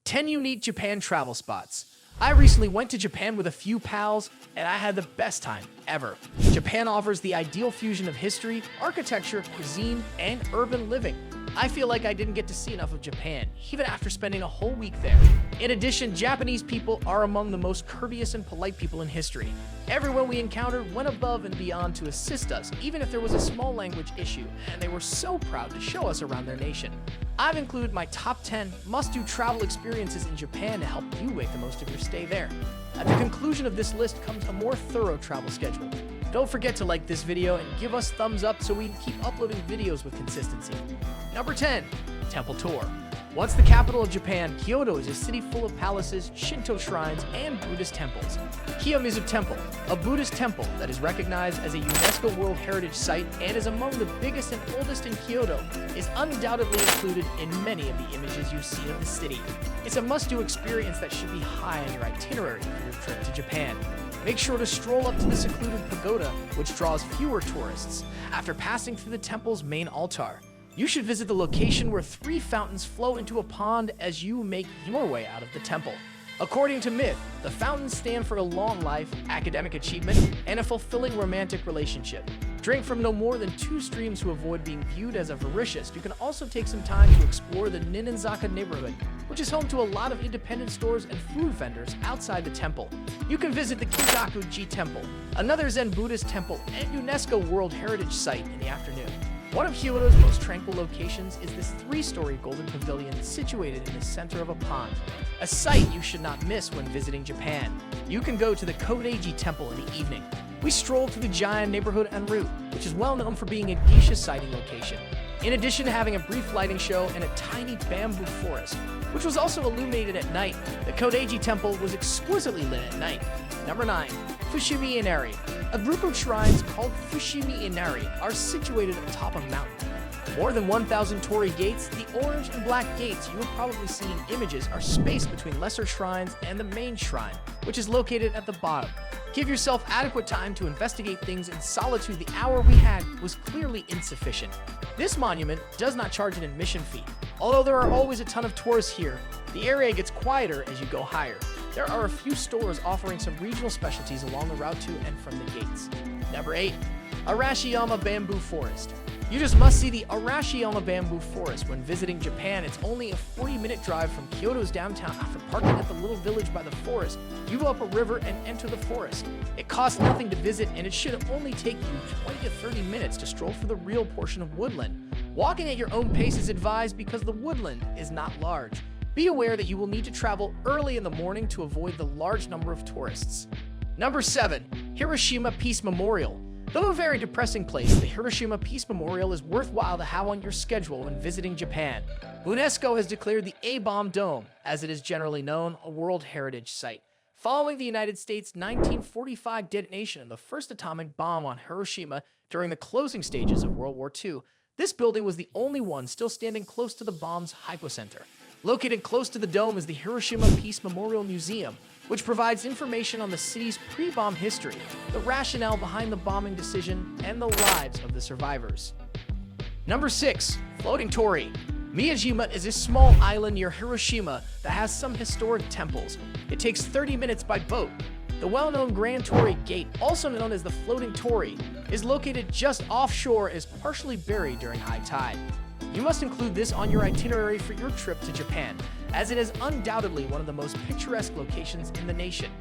10 unique Japan travel spots. I recently went to Japan with a few pals, and I had the best time ever. Japan offers the ideal fusion of history, architecture, cuisine, and urban living. I feel like I didn't get to see enough of Japan, even after spending a whole week there. In addition, Japanese people are among the most courteous and polite people in history. Everyone we encountered went above and beyond to assist us, even if there was a small language issue, and they were so proud to show us around their nation. I've included my top 10 must-do travel experiences in Japan to help you make the most of your stay there. At the conclusion of this list comes a more thorough travel schedule. Don't forget to like this video and give us thumbs up so we can keep uploading videos with consistency. Number 10. Temple Tour. Once the capital of Japan, Kyoto is a city full of palaces, Shinto shrines, and Buddhist temples. Kiyomizu Temple, a Buddhist temple that is recognized as a UNESCO World Heritage Site and is among the biggest and oldest in Kyoto, is undoubtedly included in many of the images you see of the city. It's a must-do experience that should be high on your itinerary for your trip to Japan. Make sure to stroll up to the secluded pagoda, which draws fewer tourists, after passing through the temple's main altar. You should visit the location where 3 fountains flow into a pond as you make your way out of the temple. According to myth, the fountains stand for a long life, academic achievement, and a fulfilling romantic relationship. Drink from no more than 2 streams to avoid being viewed as avaricious. You can also take some time to explore the Ninenzaka neighborhood, which is home to a lot of independent stores and food vendors outside the temple. You can visit the Kingaku-ji Temple, another Zen Buddhist temple and UNESCO World Heritage Site in the afternoon. One of Kyoto's most tranquil locations is this 3-story golden pavilion situated in the center of a pond, a sight you should not miss when visiting Japan. You can go to the Kodeiji Temple in the evening. We strolled through the giant neighborhood en route, which is well known for being a geisha sighting location, in addition to having a brief lighting show and a tiny bamboo forest, which was also illuminated at night. The Kodeiji Temple was exquisitely lit at night. Number 9. Fushimi Inari. A group of shrines called Fushimi Inari are situated atop a mountain. More than 1,000 torii gates, the orange and black gates you have probably seen in images are spaced between lesser shrines and the main shrine, which is located at the bottom. Give yourself adequate time to investigate things in solitude. The hour we had was clearly insufficient. This monument does not charge an admission fee. Although there are always a ton of tourists here, the area gets quieter as you go higher. There are a few stores offering some regional specialties along the route to and from the gates. Number 8. Arashiyama Bamboo Forest. You just must see the Arashiyama Bamboo Forest when visiting Japan. It's only a 40-minute drive from Kyoto's downtown. After parking at the little village by the forest, you go up a river and enter the forest. It costs nothing to visit, and it should only take you 20 to 30 minutes to stroll through the real portion of woodland. Walking at your own pace is advised because the woodland is not large. Be aware that you will need to travel early in the morning to avoid the large number of tourists. Number 7. Hiroshima Peace Memorial. Though a very depressing place, the Hiroshima Peace Memorial is worthwhile to have on your schedule when visiting Japan. UNESCO has declared the A-Bomb Dome, as it is generally known, a World Heritage Site. Following the United States' 1945 detonation of the first atomic bomb on Hiroshima during the closing stages of World War II, this building was the only one still standing close to the bomb's hypocenter. Located close to the dome is the Hiroshima Peace Memorial Museum, which provides information on the city's pre-bomb history, the rationale behind the bombing decision, and the lives of the survivors. Number 6. Floating Torii. Miyajima is a small island near Hiroshima that has some historic temples. It takes 30 minutes by boat. The well-known Grand Torii Gate, also known as the Floating Torii, is located just offshore and is partially buried during high tide. You must include this on your itinerary for your trip to Japan, as it is undoubtedly one of the most picturesque locations in the nation.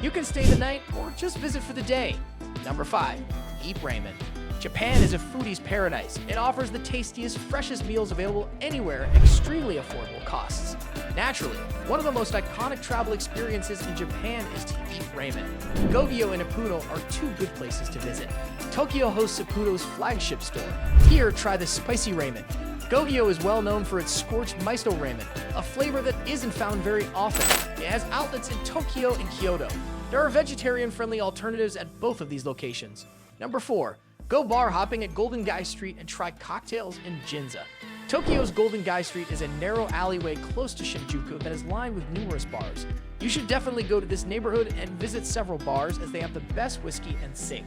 You can stay the night or just visit for the day. Number 5. Eat ramen. Japan is a foodie's paradise. It offers the tastiest, freshest meals available anywhere at extremely affordable costs. Naturally, one of the most iconic travel experiences in Japan is to eat ramen. Gogyo and Ippudo are 2 good places to visit. Tokyo hosts Ippudo's flagship store. Here, try the spicy ramen. Gogyo is well known for its scorched miso ramen, a flavor that isn't found very often. It has outlets in Tokyo and Kyoto. There are vegetarian-friendly alternatives at both of these locations. Number 4. Go bar hopping at Golden Gai Street and try cocktails in Ginza. Tokyo's Golden Gai Street is a narrow alleyway close to Shinjuku that is lined with numerous bars. You should definitely go to this neighborhood and visit several bars as they have the best whiskey and sing.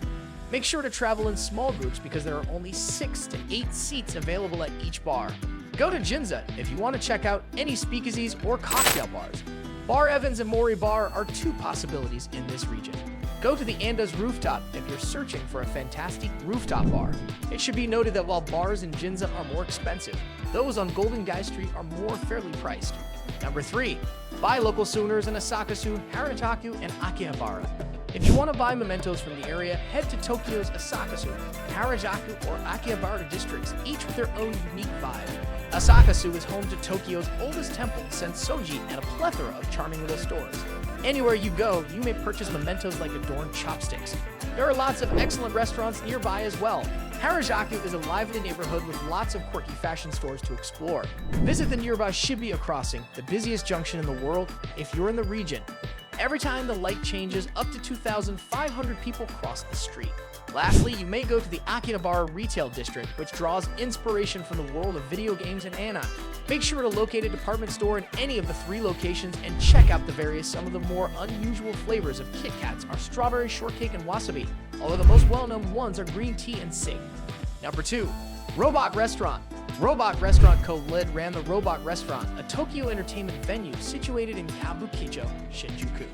Make sure to travel in small groups because there are only 6 to 8 seats available at each bar. Go to Ginza if you want to check out any speakeasies or cocktail bars. Bar Evans and Mori Bar are two possibilities in this region. Go to the Anda's Rooftop if you're searching for a fantastic rooftop bar. It should be noted that while bars in Ginza are more expensive, those on Golden Guy Street are more fairly priced. Number 3. Buy local souvenirs in Asakasu, Harataku, and Akihabara. If you want to buy mementos from the area, head to Tokyo's Asakasu, Harajuku, or Akihabara districts, each with their own unique vibe. Asakasu is home to Tokyo's oldest temple, Sensoji, and a plethora of charming little stores. Anywhere you go, you may purchase mementos like adorned chopsticks. There are lots of excellent restaurants nearby as well. Harajuku is a lively neighborhood with lots of quirky fashion stores to explore. Visit the nearby Shibuya Crossing, the busiest junction in the world, if you're in the region. Every time the light changes, up to 2,500 people cross the street. Lastly, you may go to the Akihabara Retail District, which draws inspiration from the world of video games and anime. Make sure to locate a department store in any of the 3 locations and check out some of the more unusual flavors of Kit Kats are strawberry shortcake and wasabi, although the most well-known ones are green tea and sing. Number 2. Robot Restaurant. Robot Restaurant Co-Lid ran the Robot Restaurant, a Tokyo entertainment venue situated in Kabukicho, Shinjuku.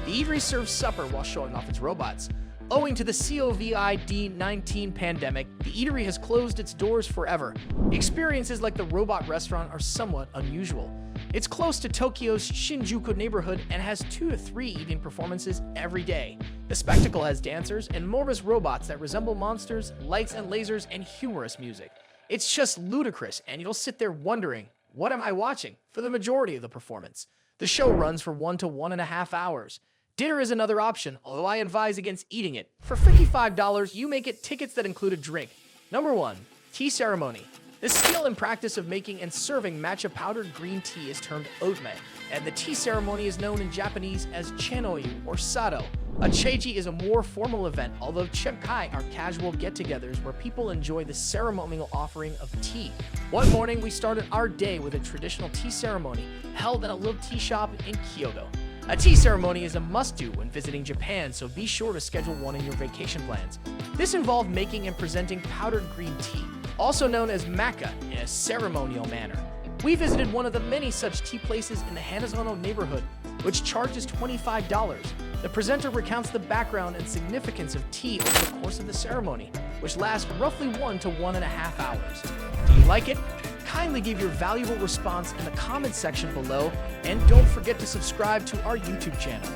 The eatery serves supper while showing off its robots. Owing to the COVID-19 pandemic, the eatery has closed its doors forever. Experiences like the Robot Restaurant are somewhat unusual. It's close to Tokyo's Shinjuku neighborhood and has 2 to 3 evening performances every day. The spectacle has dancers and amorphous robots that resemble monsters, lights and lasers, and humorous music. It's just ludicrous, and you'll sit there wondering, what am I watching, for the majority of the performance. The show runs for 1 to 1.5 hours. Dinner is another option, although I advise against eating it. For $55, you may get tickets that include a drink. Number 1. Tea Ceremony. The skill and practice of making and serving matcha powdered green tea is termed otme, and the tea ceremony is known in Japanese as chanoyu or sado. A cheiji is a more formal event, although chepkai are casual get-togethers where people enjoy the ceremonial offering of tea. One morning, we started our day with a traditional tea ceremony held at a little tea shop in Kyoto. A tea ceremony is a must-do when visiting Japan, so be sure to schedule one in your vacation plans. This involved making and presenting powdered green tea, also known as maca, in a ceremonial manner. We visited one of the many such tea places in the Hanazono neighborhood, which charges $25. The presenter recounts the background and significance of tea over the course of the ceremony, which lasts roughly 1 to 1.5 hours. Do you like it? Kindly give your valuable response in the comments section below, and don't forget to subscribe to our YouTube channel.